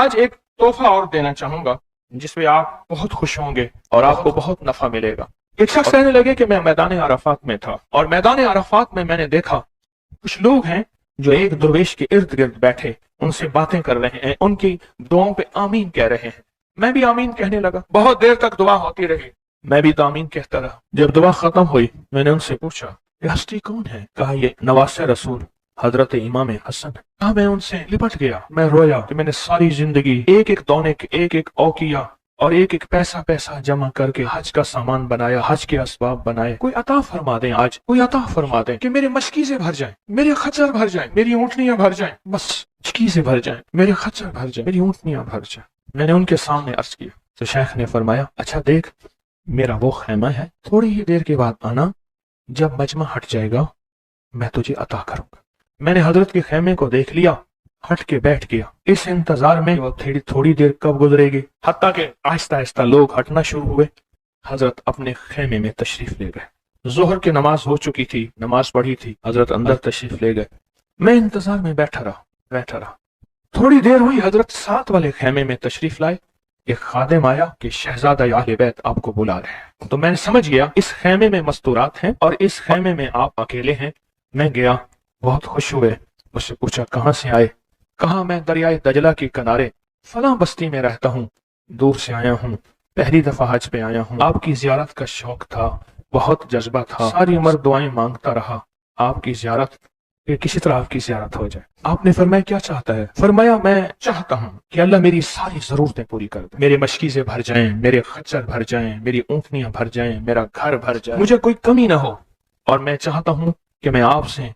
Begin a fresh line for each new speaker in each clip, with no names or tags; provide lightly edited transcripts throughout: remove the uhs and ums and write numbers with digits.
آج ایک تحفہ اور دینا چاہوں گا جس پہ آپ بہت خوش ہوں گے اور آپ کو بہت نفع ملے گا۔ ایک شخص کہنے لگے کہ میں میدان عرفات میں تھا اور میدان عرفات میں نے دیکھا کچھ لوگ ہیں جو ایک درویش کے ارد گرد بیٹھے ان سے باتیں کر رہے ہیں، ان کی دعاؤں پہ آمین کہہ رہے ہیں۔ میں بھی آمین کہنے لگا، بہت دیر تک دعا ہوتی رہی، میں بھی تو آمین کہتا رہا۔ جب دعا ختم ہوئی میں نے ان سے پوچھا یہ ہستی کون ہے؟ کہا یہ نواسہ رسول حضرت امام حسن۔ کہا میں ان سے لپٹ گیا، میں رویا کہ میں نے ساری زندگی ایک ایک دونے ایک ایک اوقیہ اور ایک ایک پیسہ جمع کر کے حج کا سامان بنایا، حج کے اسباب بنائے۔ کوئی عطا فرما دیں، آج کوئی عطا فرما دیں کہ میرے مشکیزیں بھر جائیں، میرے خچر بھر جائیں، میری اونٹنیاں بھر جائیں، بس مشکیزیں بھر جائیں، میرے خچر بھر جائیں، میری اونٹنیاں بھر جائیں۔ میں نے ان کے سامنے عرض کیا تو شیخ نے فرمایا اچھا دیکھ میرا وہ خیمہ ہے، تھوڑی ہی دیر کے بعد آنا، جب مجمع ہٹ جائے گا میں تجھے عطا کروں گا۔ میں نے حضرت کے خیمے کو دیکھ لیا، ہٹ کے بیٹھ گیا، اس انتظار میں وہ تھوڑی دیر کب گزرے گی، حتیٰ کہ آہستہ آہستہ لوگ ہٹنا شروع ہوئے۔ حضرت اپنے خیمے میں تشریف لے گئے، ظہر کی نماز ہو چکی تھی، نماز پڑھی تھی، حضرت اندر تشریف لے گئے۔ میں انتظار میں بیٹھا رہا۔ تھوڑی دیر ہوئی، حضرت ساتھ والے خیمے میں تشریف لائے۔ ایک خادم آیا کہ شہزادہ اہل بیت آپ کو بلا رہے ہیں۔ تو میں نے سمجھ گیا اس خیمے میں مستورات ہیں اور اس خیمے میں آپ اکیلے ہیں۔ میں گیا، بہت خوش ہوئے، مجھ سے پوچھا کہاں سے آئے؟ کہا میں دریائے دجلہ کے کنارے فلاں بستی میں رہتا ہوں، دور سے آیا ہوں، پہلی دفعہ حج پہ آیا ہوں، آپ کی زیارت کا شوق تھا، بہت جذبہ تھا، ساری عمر دعائیں مانگتا رہا آپ کی زیارت، کہ کسی طرح آپ کی زیارت ہو جائے۔ آپ نے فرمایا کیا چاہتا ہے؟ فرمایا میں چاہتا ہوں کہ اللہ میری ساری ضرورتیں پوری کر دے، میرے مشکیزیں بھر جائیں، میرے خچر بھر جائیں، میری اونٹنیاں بھر جائیں، میرا گھر بھر جائے، مجھے کوئی کمی نہ ہو، اور میں چاہتا ہوں کہ میں آپ سے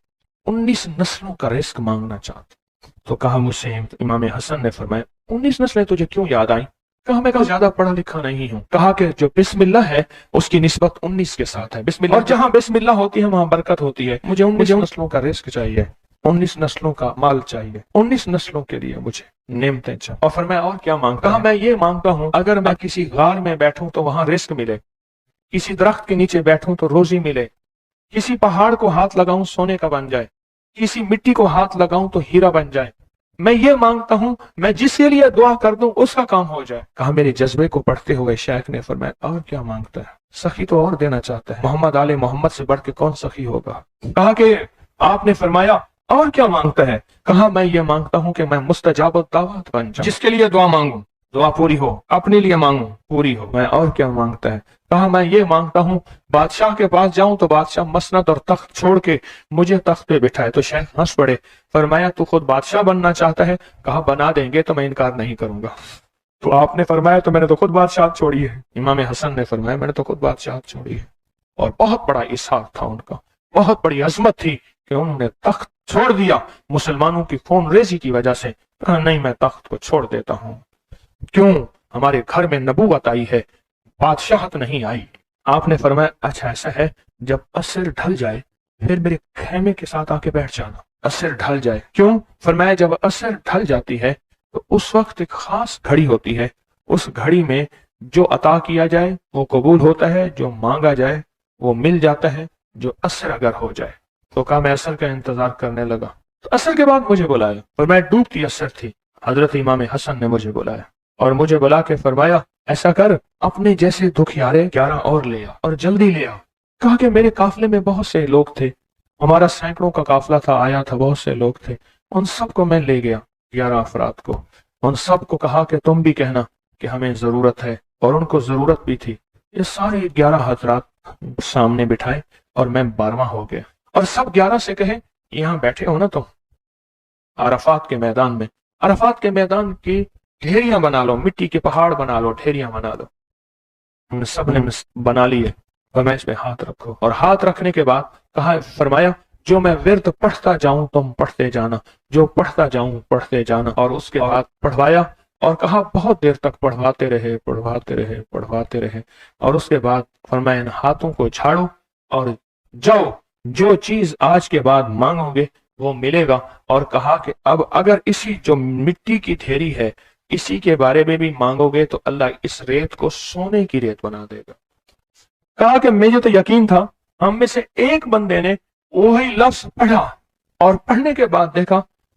19 نسلوں کا رزق مانگنا چاہتا ہوں۔ تو کہا مجھ سے امام حسن نے فرمایا 19 نسلیں تجھے کیوں یاد آئیں؟ کہا میں زیادہ پڑھا لکھا نہیں ہوں۔ کہا کہ جو بسم اللہ ہے اس کی نسبت 19 کے ساتھ ہے، بسم اللہ، اور جہاں بسم اللہ ہوتی ہے وہاں برکت ہوتی ہے۔ مجھے 19 نسلوں کا رزق چاہیے، 19 نسلوں کا مال چاہیے، 19 نسلوں کے لیے مجھے نعمتیں چاہیے۔ اور فرمایا اور کیا مانگتا؟ کہا میں یہ مانگتا ہوں اگر میں کسی غار میں بیٹھوں تو وہاں رزق ملے، کسی درخت کے نیچے بیٹھوں تو روزی ملے، کسی پہاڑ کو ہاتھ لگاؤں سونے کا بن جائے، کسی مٹی کو ہاتھ لگاؤں تو ہیرا بن جائے۔ میں یہ مانگتا ہوں میں جس کے لیے دعا کر دوں اس کا کام ہو جائے۔ کہا میرے جذبے کو پڑھتے ہوئے شیخ نے فرمایا اور کیا مانگتا ہے؟ سخی تو اور دینا چاہتا ہے، محمد آل محمد سے بڑھ کے کون سخی ہوگا؟ کہا کہ آپ نے فرمایا اور کیا مانگتا ہے؟ کہا میں یہ مانگتا ہوں کہ میں مستجاب الدعوات بن جاؤں، جس کے لیے دعا مانگوں دعا پوری ہو، اپنے لیے مانگوں پوری ہو۔ میں اور کیا مانگتا ہے؟ کہا میں یہ مانگتا ہوں بادشاہ کے پاس جاؤں تو بادشاہ مسند اور تخت چھوڑ کے مجھے تخت پہ بٹھائے۔ تو شیخ ہنس پڑے، فرمایا تو خود بادشاہ بننا چاہتا ہے؟ کہا بنا دیں گے تو میں انکار نہیں کروں گا۔ تو آپ نے فرمایا تو میں نے تو خود بادشاہت چھوڑی ہے۔ امام حسن نے فرمایا میں نے تو خود بادشاہت چھوڑی ہے۔ اور بہت بڑا اصرار تھا ان کا، بہت بڑی عظمت تھی کہ انہوں نے تخت چھوڑ دیا مسلمانوں کی خون ریزی کی وجہ سے۔ کہا نہیں میں تخت کو چھوڑ دیتا ہوں، کیوں؟ ہمارے گھر میں نبوت آئی ہے، بادشاہت نہیں آئی۔ آپ نے فرمایا اچھا ایسا ہے، جب عصر ڈھل جائے پھر میرے خیمے کے ساتھ آ کے بیٹھ جانا۔ عصر ڈھل جائے کیوں؟ فرمایا جب عصر ڈھل جاتی ہے تو اس وقت ایک خاص گھڑی ہوتی ہے، اس گھڑی میں جو عطا کیا جائے وہ قبول ہوتا ہے، جو مانگا جائے وہ مل جاتا ہے، جو عصر اگر ہو جائے۔ تو کہا میں عصر کا انتظار کرنے لگا، تو عصر کے بعد مجھے بلایا، اور میں ڈوبتی عصر تھی، حضرت امام حسن نے مجھے بلایا اور مجھے بلا کے فرمایا ایسا کر اپنے جیسے دکھیارے 11 اور لے آ اور جلدی لے آ۔ کہا کہ میرے قافلے میں بہت سے لوگ تھے، ہمارا سینکڑوں کا قافلہ تھا، آیا تھا، بہت سے لوگ تھے، ان سب کو میں لے گیا، 11 افراد کو، ان سب کو کہا کہ تم بھی کہنا کہ ہمیں ضرورت ہے، اور ان کو ضرورت بھی تھی۔ یہ سارے 11 حضرات سامنے بٹھائے اور میں 12واں ہو گیا، اور سب 11 سے کہے یہاں بیٹھے ہو نا تم عرفات کے میدان میں، عرفات کے میدان کی ڈھیریاں بنا لو، مٹی کے پہاڑ بنا لو، ڈھیریاں بنا لو۔ ہم نے سب نے بنا لیے، فرمایا اس پہ ہاتھ رکھو، اور ہاتھ رکھنے کے بعد کہا فرمایا جو میں ورد پڑھتا جاؤں تم پڑھتے جانا، جو پڑھتا جاؤں پڑھتے جانا۔ اور اس کے بعد پڑھوایا اور کہا بہت دیر تک پڑھواتے رہے پڑھواتے رہے پڑھواتے رہے، اور اس کے بعد فرمایا ان ہاتھوں کو جھاڑو اور جاؤ، جو چیز آج کے بعد مانگو گے وہ ملے گا۔ اور کہا کہ اب اگر اسی جو مٹی کی ڈھیری ہے اسی کے بارے میں بھی مانگو گے تو اللہ اس ریت کو سونے کی ریت بنا دے گا۔ کہا کہ مجھے تو یقین تھا، ہم میں سے ایک بندے نے وہی لفظ پڑھا اور پڑھنے کے بعد دیکھا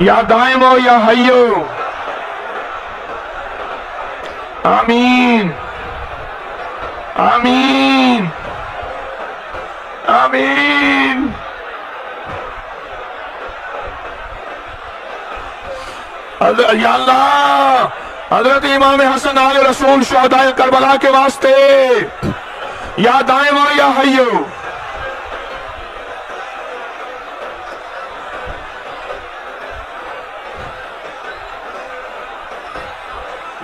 یا دائم ہو یا حیو. آمین آمین آمین. یا اللہ حضرت امام حسن آل رسول شہداء کربلا کے واسطے یا دائم ہو یا حیو.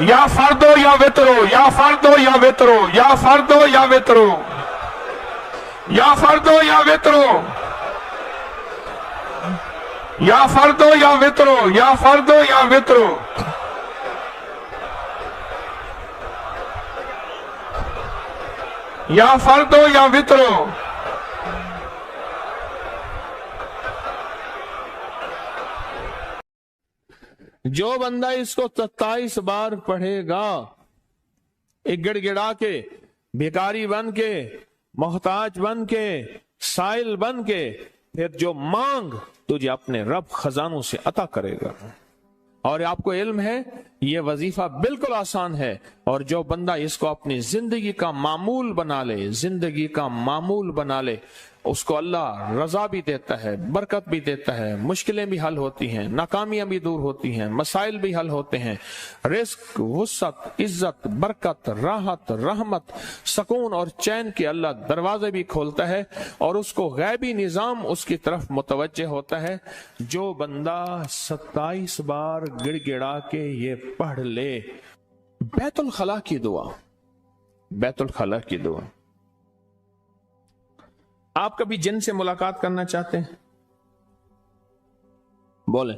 یا فردو یا وطرو یا فردو یا وطرو یا فردو یا وطرو یا فردو یا وطرو یا فردو یا وطرو یا فردو یا وطرو. یا فردو یا وطرو. جو بندہ اس کو 27 بار پڑھے گا، ایک گڑ گڑا کے، بھیکاری بن کے، محتاج بن کے، سائل بن کے، پھر جو مانگ تجھے اپنے رب خزانوں سے عطا کرے گا. اور آپ کو علم ہے یہ وظیفہ بالکل آسان ہے، اور جو بندہ اس کو اپنی زندگی کا معمول بنا لے، زندگی کا معمول بنا لے، اس کو اللہ رضا بھی دیتا ہے، برکت بھی دیتا ہے، مشکلیں بھی حل ہوتی ہیں، ناکامیاں بھی دور ہوتی ہیں، مسائل بھی حل ہوتے ہیں، رزق، وسعت، عزت، برکت، راحت، رحمت، سکون اور چین کے اللہ دروازے بھی کھولتا ہے، اور اس کو غیبی نظام اس کی طرف متوجہ ہوتا ہے. جو بندہ 27 بار گڑ گڑا کے یہ پڑھ لے، بیت الخلا کی دعا، بیت الخلا کی دعا. آپ کبھی جن سے ملاقات کرنا چاہتے ہیں؟ بولیں.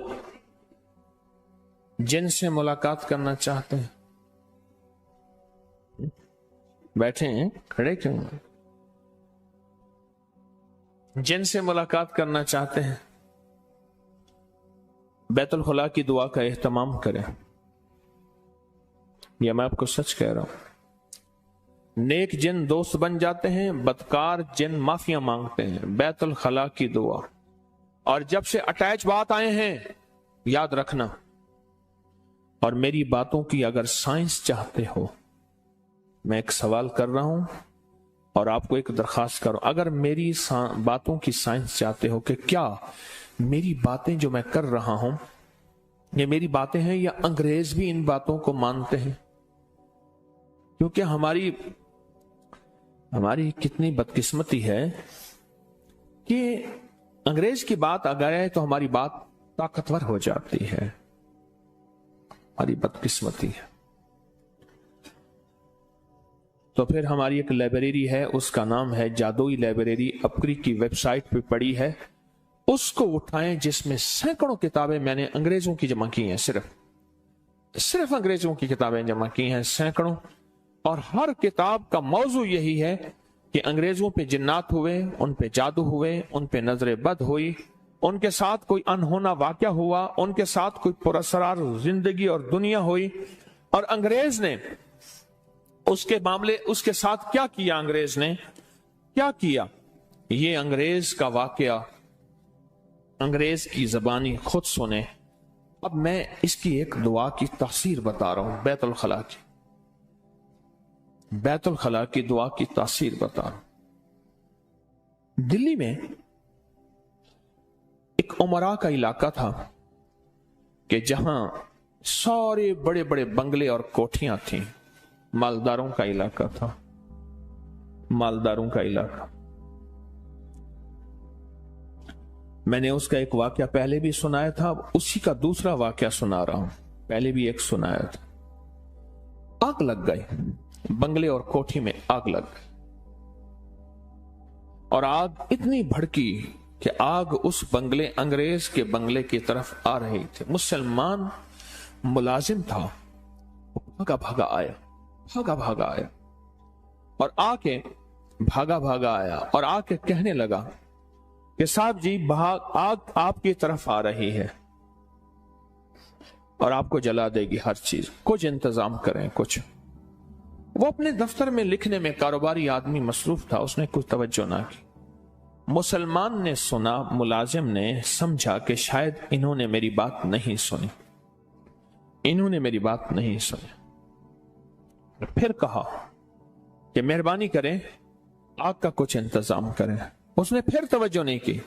جن سے ملاقات کرنا چاہتے ہیں؟ بیٹھے ہیں، کھڑے کیوں ہیں؟ جن سے ملاقات کرنا چاہتے ہیں، بیت الخلا کی دعا کا اہتمام کریں. یہ میں آپ کو سچ کہہ رہا ہوں. نیک جن دوست بن جاتے ہیں، بدکار جن معافیاں مانگتے ہیں. بیت الخلا کی دعا. اور جب سے اٹیچ بات آئے ہیں، یاد رکھنا، اور میری باتوں کی اگر سائنس چاہتے ہو، میں ایک سوال کر رہا ہوں اور آپ کو ایک درخواست کروں. اگر میری باتوں کی سائنس چاہتے ہو کہ کیا میری باتیں جو میں کر رہا ہوں یہ میری باتیں ہیں یا انگریز بھی ان باتوں کو مانتے ہیں؟ کیونکہ ہماری کتنی بدقسمتی ہے کہ انگریز کی بات اگر ہے تو ہماری بات طاقتور ہو جاتی ہے. ہماری بدقسمتی ہے. تو پھر ہماری ایک لائبریری ہے، اس کا نام ہے جادوئی لائبریری، اپکری کی ویب سائٹ پہ پڑی ہے. اس کو اٹھائیں، جس میں سینکڑوں کتابیں میں نے انگریزوں کی جمع کی ہیں، صرف انگریزوں کی کتابیں جمع کی ہیں، سینکڑوں. اور ہر کتاب کا موضوع یہی ہے کہ انگریزوں پہ جنات ہوئے، ان پہ جادو ہوئے، ان پہ نظر بد ہوئی، ان کے ساتھ کوئی انہونا واقعہ ہوا، ان کے ساتھ کوئی پراسرار زندگی اور دنیا ہوئی، اور انگریز نے اس کے ساتھ کیا کیا. انگریز نے کیا کیا، یہ انگریز کا واقعہ انگریز کی زبانی خود سنیں. اب میں اس کی ایک دعا کی تاثیر بتا رہا ہوں، بیت الخلا کی دعا کی تاثیر بتا رہا ہوں. دلی میں ایک عمرہ کا علاقہ تھا کہ جہاں سارے بڑے بڑے بنگلے اور کوٹھیاں تھیں. مالداروں کا علاقہ تھا، مالداروں کا علاقہ. میں نے اس کا ایک واقعہ پہلے بھی سنایا تھا، اسی کا دوسرا واقعہ سنا رہا ہوں. پہلے بھی ایک سنایا تھا. آگ لگ گئی، بنگلے اور کوٹھی میں آگ لگ گئی، اور آگ اتنی بھڑکی کہ آگ اس بنگلے، انگریز کے بنگلے کی طرف آ رہی تھی. مسلمان ملازم تھا، بھاگا بھاگا آیا اور آ کے اور آ کے کہنے لگا کہ صاحب جی آگ آپ کی طرف آ رہی ہے اور آپ کو جلا دے گی، ہر چیز کچھ انتظام کریں. کچھ وہ اپنے دفتر میں لکھنے میں، کاروباری آدمی مصروف تھا، اس نے کوئی توجہ نہ کی.
مسلمان نے سنا، ملازم نے سمجھا کہ شاید انہوں نے میری بات نہیں سنی، انہوں نے میری بات نہیں سنی۔ پھر کہا کہ مہربانی کریں آگ کا کچھ انتظام کریں۔ اس نے پھر توجہ نہیں کی۔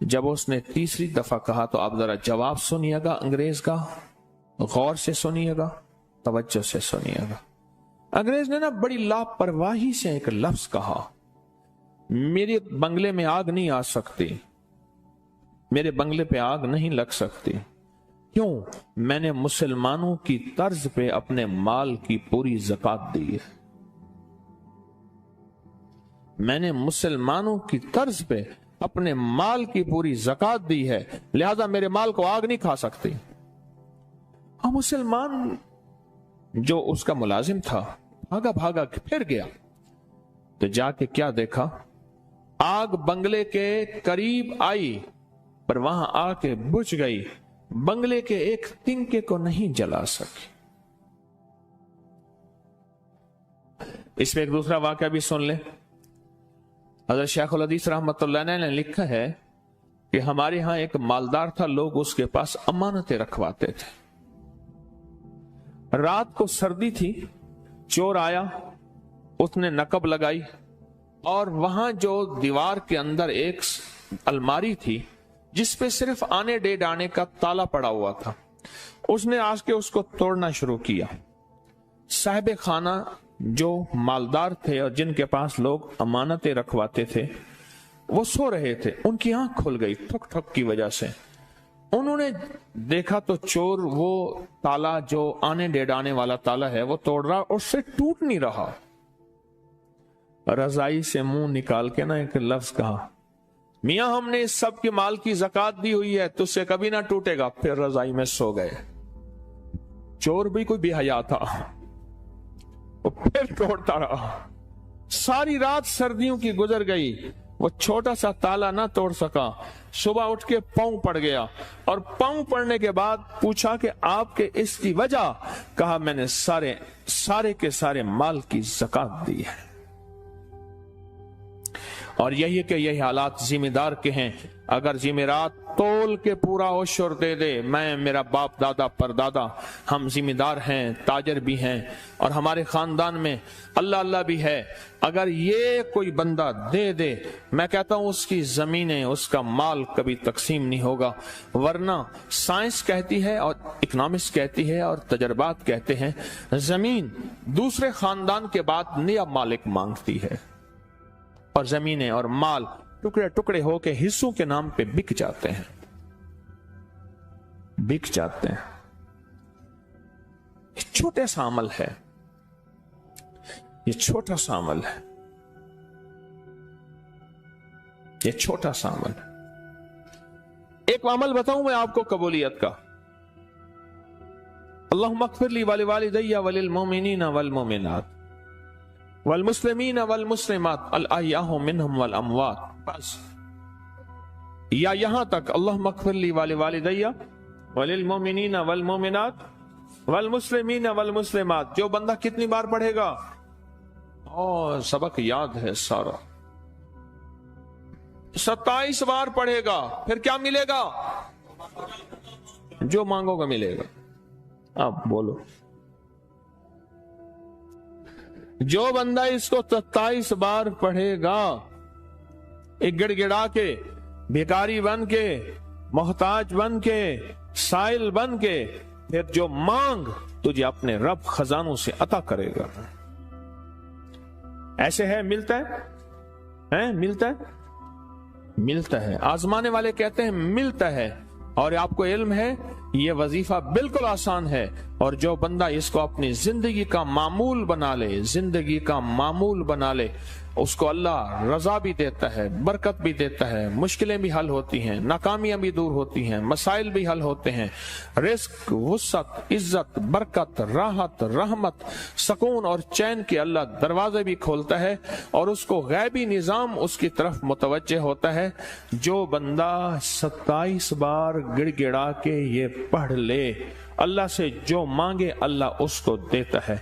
جب اس نے تیسری دفعہ کہا تو آپ ذرا جواب سنیے گا انگریز کا، غور سے سنیے گا، توجہ سے سنیے گا۔ انگریز نے نا بڑی لاپرواہی سے ایک لفظ کہا، میرے بنگلے میں آگ نہیں آ سکتی، میرے بنگلے پہ آگ نہیں لگ سکتی۔ کیوں؟ میں نے مسلمانوں کی طرز پہ اپنے مال کی پوری زکات دی ہے، میں نے مسلمانوں کی طرز پہ اپنے مال کی پوری زکات دی ہے، لہذا میرے مال کو آگ نہیں کھا سکتی۔ اور مسلمان جو اس کا ملازم تھا بھاگا بھاگا پھر گیا تو جا کے کیا دیکھا، آگ بنگلے کے قریب آئی پر وہاں آ کے بجھ گئی، بنگلے کے ایک تنکے کو نہیں جلا سکی۔ اس میں ایک دوسرا واقعہ بھی سن لیں۔ حضرت شیخ الحدیث رحمۃ اللہ علیہ نے لکھا ہے کہ ہمارے ہاں ایک مالدار تھا، لوگ اس کے پاس امانتیں رکھواتے تھے۔ رات کو سردی تھی، چور آیا، اس نے نقب لگائی اور وہاں جو دیوار کے اندر ایک الماری تھی جس پہ صرف آنے ڈیڑھ آنے کا تالا پڑا ہوا تھا، اس نے آج کے اس کو توڑنا شروع کیا۔ صاحب خانہ جو مالدار تھے اور جن کے پاس لوگ امانتیں رکھواتے تھے وہ سو رہے تھے، ان کی آنکھ کھل گئی ٹھک ٹھک کی وجہ سے۔ انہوں نے دیکھا تو چور وہ تالا جو آنے ڈیڑھ آنے والا تالا ہے وہ توڑ رہا اور اس سے ٹوٹ نہیں رہا۔ رضائی سے منہ نکال کے نا ایک لفظ کہا، میاں ہم نے اس سب کے مال کی زکات دی ہوئی ہے، تجھ سے کبھی نہ ٹوٹے گا۔ پھر رضائی میں سو گئے۔ چور بھی کوئی بے حیا تھا، وہ پھر توڑتا رہا۔ ساری رات سردیوں کی گزر گئی، وہ چھوٹا سا تالا نہ توڑ سکا۔ صبح اٹھ کے پاؤں پڑ گیا اور پاؤں پڑنے کے بعد پوچھا کہ آپ کے اس کی وجہ؟ کہا میں نے سارے کے سارے مال کی زکات دی ہے۔ اور یہی ہے کہ یہ حالات ذمہ دار کے ہیں۔ اگر جمعرات تول کے پورا عشر دے دے، میں، میرا باپ دادا پردادا ہم ذمہ دار ہیں، تاجر بھی ہیں اور ہمارے خاندان میں اللہ اللہ بھی ہے، اگر یہ کوئی بندہ دے دے، میں کہتا ہوں اس کی زمینیں، اس کا مال کبھی تقسیم نہیں ہوگا۔ ورنہ سائنس کہتی ہے اور اکنامکس کہتی ہے اور تجربات کہتے ہیں، زمین دوسرے خاندان کے بعد نیا مالک مانگتی ہے اور زمینیں اور مال ٹکڑے ٹکڑے ہو کے حصوں کے نام پہ بک جاتے ہیں، بک جاتے ہیں۔ یہ چھوٹا سا عمل ہے، یہ چھوٹا سا عمل ہے، یہ چھوٹا سا عمل ہے۔ ایک عمل بتاؤں میں آپ کو قبولیت کا، اللہم اغفر لی ولوالدی وللمؤمنین والمؤمنات والمسلمین والمسلمات الاحیاء منہم والاموات، بس، یا یہاں تک اللہم اغفر لی ولوالدی وللمؤمنین والمؤمنات والمسلمین والمسلمات۔ جو بندہ کتنی بار پڑھے گا؟ اور سبق یاد ہے سارا، 27 بار پڑھے گا، پھر کیا ملے گا؟ جو مانگو گا ملے گا۔ آپ بولو، جو بندہ اس کو 27 بار پڑھے گا، ایک گڑ گڑا کے، بھیکاری بن کے، محتاج بن کے، سائل بن کے، پھر جو مانگ تجھے اپنے رب خزانوں سے عطا کرے گا۔ ایسے ہے، ملتا ہے، ملتا ہے، ملتا ہے۔ آزمانے والے کہتے ہیں ملتا ہے، اور آپ کو علم ہے یہ وظیفہ بالکل آسان ہے، اور جو بندہ اس کو اپنی زندگی کا معمول بنا لے، زندگی کا معمول بنا لے، اس کو اللہ رضا بھی دیتا ہے، برکت بھی دیتا ہے، مشکلیں بھی حل ہوتی ہیں، ناکامیاں بھی دور ہوتی ہیں، مسائل بھی حل ہوتے ہیں، رزق، وسعت، عزت، برکت، راحت، رحمت، سکون اور چین کے اللہ دروازے بھی کھولتا ہے، اور اس کو غیبی نظام اس کی طرف متوجہ ہوتا ہے۔ جو بندہ 27 بار گڑ گڑا کے یہ پڑھ لے، اللہ سے جو مانگے اللہ اس کو دیتا ہے۔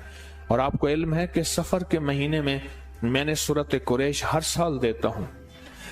اور آپ کو علم ہے کہ سفر کے مہینے میں نے سورۃ قریش ہر سال دیتا ہوں،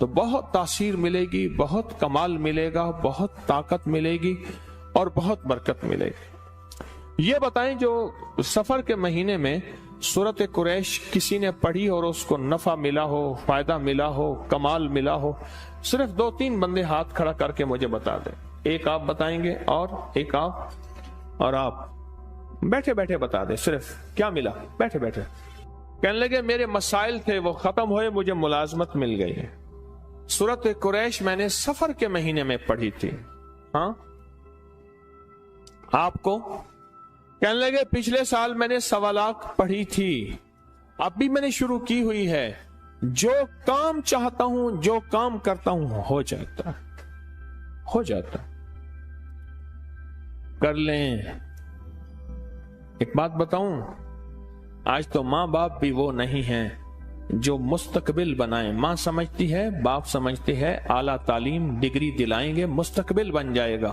تو بہت تاثیر ملے گی، بہت کمال ملے گا، بہت طاقت ملے گی اور بہت برکت ملے گی۔ یہ بتائیں جو سفر کے مہینے میں سورت قریش کسی نے پڑھی اور اس کو نفع ملا ہو، فائدہ ملا ہو، کمال ملا ہو، صرف 2-3 بندے ہاتھ کھڑا کر کے مجھے بتا دیں۔ ایک آپ بتائیں گے اور ایک آپ، اور آپ بیٹھے بیٹھے بتا دیں صرف کیا ملا بیٹھے بیٹھے۔ کہنے لگے میرے مسائل تھے وہ ختم ہوئے، مجھے ملازمت مل گئی ہے۔ سورت قریش میں نے سفر کے مہینے میں پڑھی تھی۔ ہاں آپ کو؟ کہنے لگے پچھلے سال میں نے 1.25 لاکھ پڑھی تھی، اب بھی میں نے شروع کی ہوئی ہے، جو کام چاہتا ہوں، جو کام کرتا ہوں ہو جاتا ہو جاتا۔ کر لیں۔ ایک بات بتاؤں، آج تو ماں باپ بھی وہ نہیں ہیں جو مستقبل بنائیں۔ ماں سمجھتی ہے، باپ سمجھتے ہیں اعلیٰ تعلیم ڈگری دلائیں گے مستقبل بن جائے گا،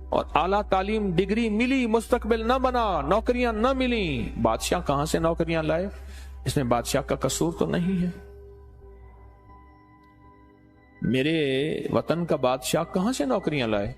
اور اعلیٰ تعلیم ڈگری ملی مستقبل نہ بنا، نوکریاں نہ ملیں۔ بادشاہ کہاں سے نوکریاں لائے؟ اس میں بادشاہ کا قصور تو نہیں ہے۔ میرے وطن کا بادشاہ کہاں سے نوکریاں لائے؟